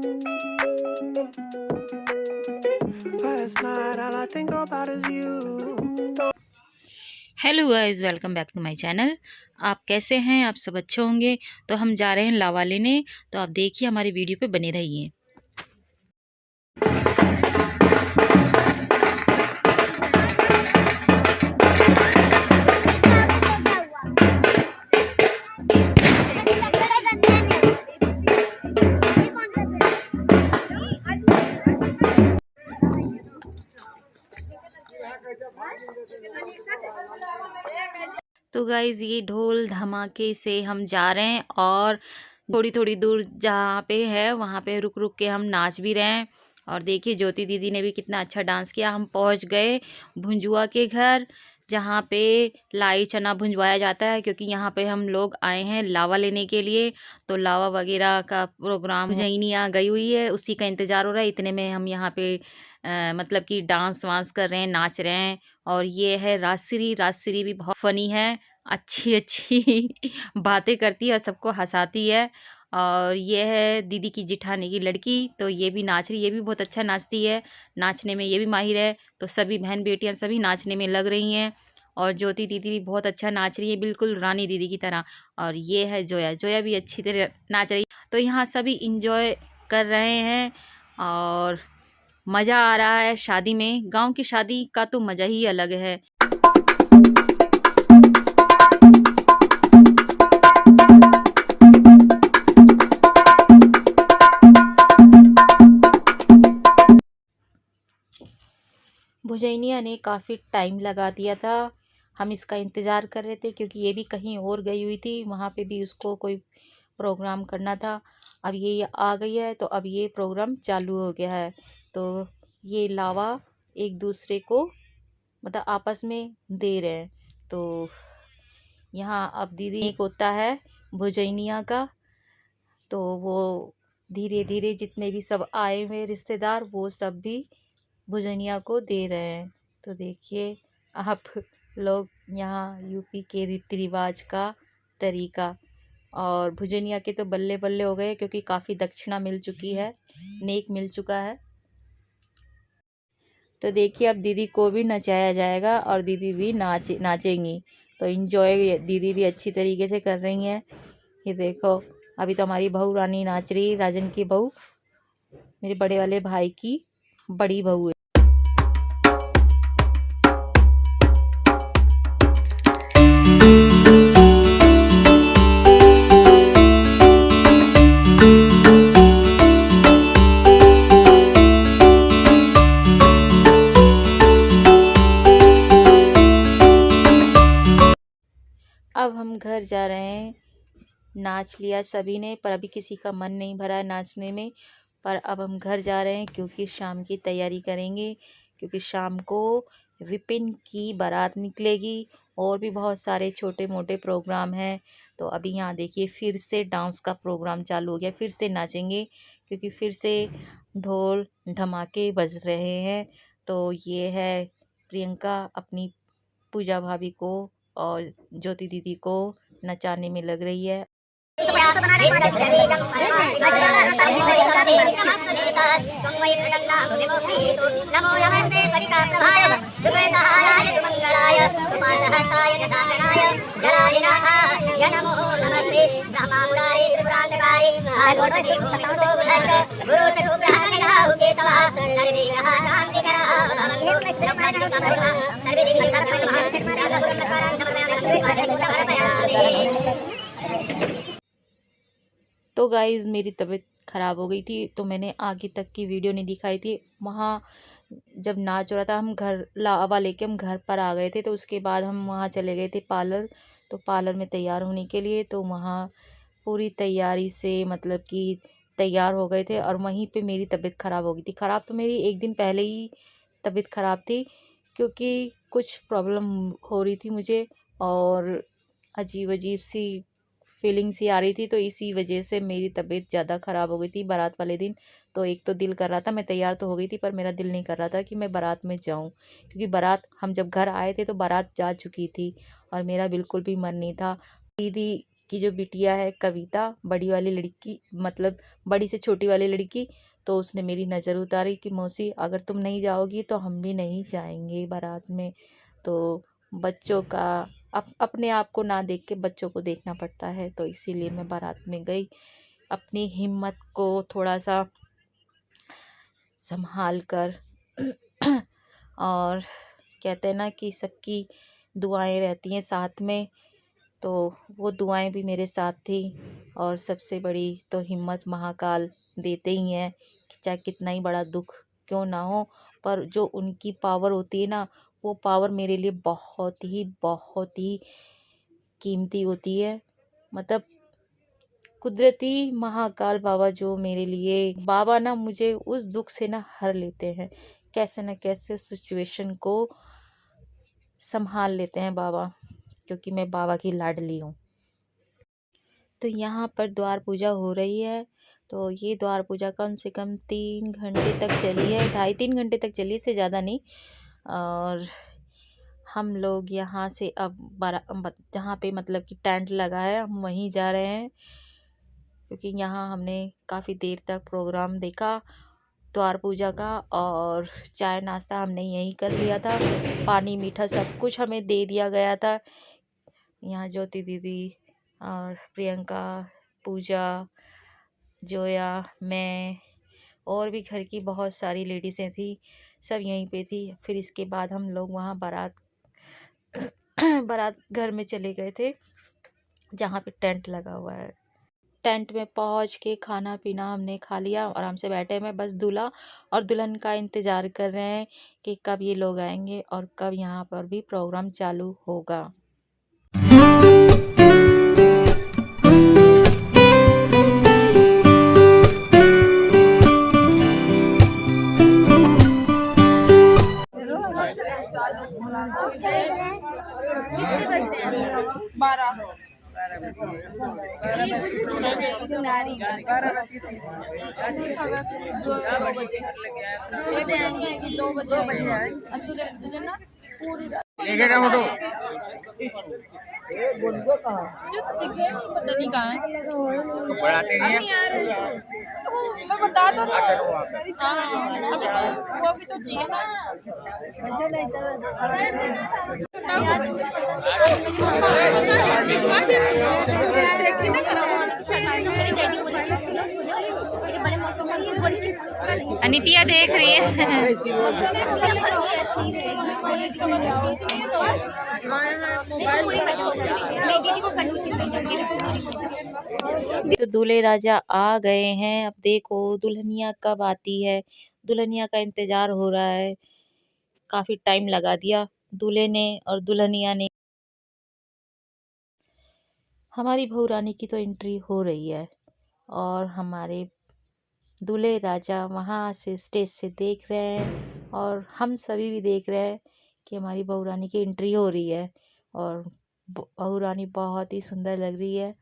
Last night all I think about is you. Hello guys, welcome back to my channel. आप कैसे हैं? आप सब अच्छे होंगे। तो हम जा रहे हैं लावा लेने, तो आप देखिए हमारी वीडियो पे बने रहिए। तो गाइस ये ढोल धमाके से हम जा रहे हैं और थोड़ी थोड़ी दूर जहाँ पे है वहाँ पे रुक रुक के हम नाच भी रहे हैं। और देखिए ज्योति दीदी ने भी कितना अच्छा डांस किया। हम पहुँच गए भुंजुआ के घर, जहाँ पे लाई चना भुंजवाया जाता है, क्योंकि यहाँ पे हम लोग आए हैं लावा लेने के लिए। तो लावा वगैरह का प्रोग्राम भुजैनिया गई हुई है, उसी का इंतज़ार हो रहा है। इतने में हम यहाँ पे मतलब कि डांस वांस कर रहे हैं, नाच रहे हैं। और ये है राजश्री। राजश्री भी बहुत फनी है, अच्छी अच्छी बातें करती है और सबको हंसाती है। और ये है दीदी की जिठानी की लड़की, तो ये भी नाच रही, ये भी बहुत अच्छा नाचती है। नाचने में ये भी माहिर है। तो सभी बहन बेटियां सभी नाचने में लग रही हैं। और ज्योति दीदी भी बहुत अच्छा नाच रही है, बिल्कुल रानी दीदी की तरह। और ये है जोया। जोया भी अच्छी तरह नाच रही है। तो यहाँ सभी इंजॉय कर रहे हैं और मज़ा आ रहा है शादी में। गांव की शादी का तो मज़ा ही अलग है। भुजैनिया ने काफ़ी टाइम लगा दिया था। हम इसका इंतज़ार कर रहे थे क्योंकि ये भी कहीं और गई हुई थी, वहाँ पे भी उसको कोई प्रोग्राम करना था। अब ये आ गई है तो अब ये प्रोग्राम चालू हो गया है। तो ये लावा एक दूसरे को मतलब आपस में दे रहे हैं। तो यहाँ अब दीदी एक होता है भुजैनिया का, तो वो धीरे धीरे जितने भी सब आए हुए रिश्तेदार वो सब भी भुजनिया को दे रहे हैं। तो देखिए आप लोग यहाँ यूपी के रीति रिवाज का तरीका। और भुजनिया के तो बल्ले बल्ले हो गए, क्योंकि काफ़ी दक्षिणा मिल चुकी है, नेक मिल चुका है। तो देखिए अब दीदी को भी नचाया जाएगा और दीदी भी नाचेंगी। तो इन्जॉय दीदी भी अच्छी तरीके से कर रही हैं। ये देखो अभी तो हमारी बहू रानी नाच रही, राजन की बहू, मेरे बड़े वाले भाई की बड़ी बहू है। अब हम घर जा रहे हैं। नाच लिया सभी ने, पर अभी किसी का मन नहीं भरा है नाचने में। पर अब हम घर जा रहे हैं क्योंकि शाम की तैयारी करेंगे, क्योंकि शाम को विपिन की बारात निकलेगी और भी बहुत सारे छोटे मोटे प्रोग्राम हैं। तो अभी यहाँ देखिए फिर से डांस का प्रोग्राम चालू हो गया, फिर से नाचेंगे क्योंकि फिर से ढोल धमाके बज रहे हैं। तो ये है प्रियंका अपनी पूजा भाभी को और ज्योति दीदी को नचाने में लग रही है। तो गाइज़ मेरी तबीयत ख़राब हो गई थी, तो मैंने आगे तक की वीडियो नहीं दिखाई थी। वहाँ जब नाच हो रहा था, हम घर लावा लेके हम घर पर आ गए थे। तो उसके बाद हम वहाँ चले गए थे पार्लर। तो पार्लर में तैयार होने के लिए, तो वहाँ पूरी तैयारी से मतलब कि तैयार हो गए थे। और वहीं पे मेरी तबीयत ख़राब हो गई थी। ख़राब तो मेरी एक दिन पहले ही तबीयत ख़राब थी, क्योंकि कुछ प्रॉब्लम हो रही थी मुझे और अजीब अजीब सी फीलिंग सी आ रही थी। तो इसी वजह से मेरी तबीयत ज़्यादा ख़राब हो गई थी बारात वाले दिन। तो एक तो दिल कर रहा था, मैं तैयार तो हो गई थी पर मेरा दिल नहीं कर रहा था कि मैं बारात में जाऊं, क्योंकि बारात हम जब घर आए थे तो बारात जा चुकी थी और मेरा बिल्कुल भी मन नहीं था। दीदी की जो बिटिया है कविता, बड़ी वाली लड़की, मतलब बड़ी से छोटी वाली लड़की, तो उसने मेरी नज़र उतारी कि मौसी अगर तुम नहीं जाओगी तो हम भी नहीं जाएंगे बारात में। तो बच्चों का अपने आप को ना देख के बच्चों को देखना पड़ता है, तो इसीलिए मैं बारात में गई। अपनी हिम्मत को थोड़ा सा संभाल कर और कहते हैं ना कि सबकी दुआएं रहती हैं साथ में, तो वो दुआएं भी मेरे साथ थी। और सबसे बड़ी तो हिम्मत महाकाल देते ही हैं, कि चाहे कितना ही बड़ा दुख क्यों ना हो, पर जो उनकी पावर होती है ना, वो पावर मेरे लिए बहुत ही कीमती होती है। मतलब कुदरती महाकाल बाबा जो मेरे लिए, बाबा ना मुझे उस दुख से ना हर लेते हैं, कैसे न कैसे सिचुएशन को संभाल लेते हैं बाबा, क्योंकि मैं बाबा की लाडली हूँ। तो यहाँ पर द्वार पूजा हो रही है। तो ये द्वार पूजा कम से कम 3 घंटे तक चली है, 2.5-3 घंटे तक चली, इससे ज़्यादा नहीं। और हम लोग यहाँ से अब जहाँ पे मतलब कि टेंट लगा है, हम वहीं जा रहे हैं, क्योंकि यहाँ हमने काफ़ी देर तक प्रोग्राम देखा द्वार पूजा का। और चाय नाश्ता हमने यहीं कर लिया था, पानी मीठा सब कुछ हमें दे दिया गया था। यहाँ ज्योति दीदी और प्रियंका, पूजा, जोया, मैं और भी घर की बहुत सारी लेडीज़ें थी, सब यहीं पे थी। फिर इसके बाद हम लोग वहाँ बारात घर में चले गए थे, जहाँ पे टेंट लगा हुआ है। टेंट में पहुँच के खाना पीना हमने खा लिया, आराम से बैठे में बस दूल्हा और दुल्हन का इंतज़ार कर रहे हैं कि कब ये लोग आएंगे और कब यहाँ पर भी प्रोग्राम चालू होगा। कितने बज रहे हैं? 12 मैं बता दो ना। वो भी तो चाहिए ना। अनितिया देख रही है। तो दूल्हे राजा आ गए हैं। अब देखो दुल्हनिया कब आती है, दुल्हनिया का इंतजार हो रहा है। काफी टाइम लगा दिया दूल्हे ने और दुल्हनिया ने। हमारी बहू रानी की तो एंट्री हो रही है और हमारे दूल्हे राजा वहाँ से स्टेज से देख रहे हैं और हम सभी भी देख रहे हैं कि हमारी बहू रानी की एंट्री हो रही है। और बहू रानी बहुत ही सुंदर लग रही है।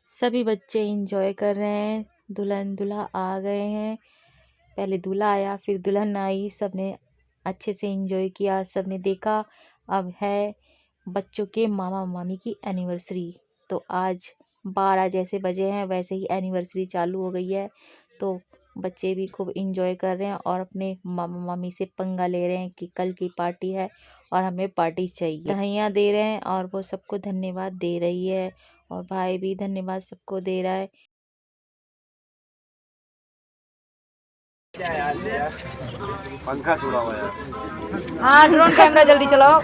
सभी बच्चे एंजॉय कर रहे हैं। दुल्हन दूल्हा आ गए हैं, पहले दूल्हा आया फिर दुल्हन आई, सबने अच्छे से एंजॉय किया, सबने देखा। अब है बच्चों के मामा मामी की एनिवर्सरी, तो आज 12 जैसे बजे हैं वैसे ही एनिवर्सरी चालू हो गई है। तो बच्चे भी खूब एंजॉय कर रहे हैं और अपने मामा मामी से पंगा ले रहे हैं कि कल की पार्टी है और हमें पार्टी चाहिए। बधाइयाँ दे रहे हैं और वो सबको धन्यवाद दे रही है और भाई भी धन्यवाद सबको दे रहा है। पंखा छोड़ा हुआ है। हाँ ड्रोन कैमरा जल्दी चलाओ।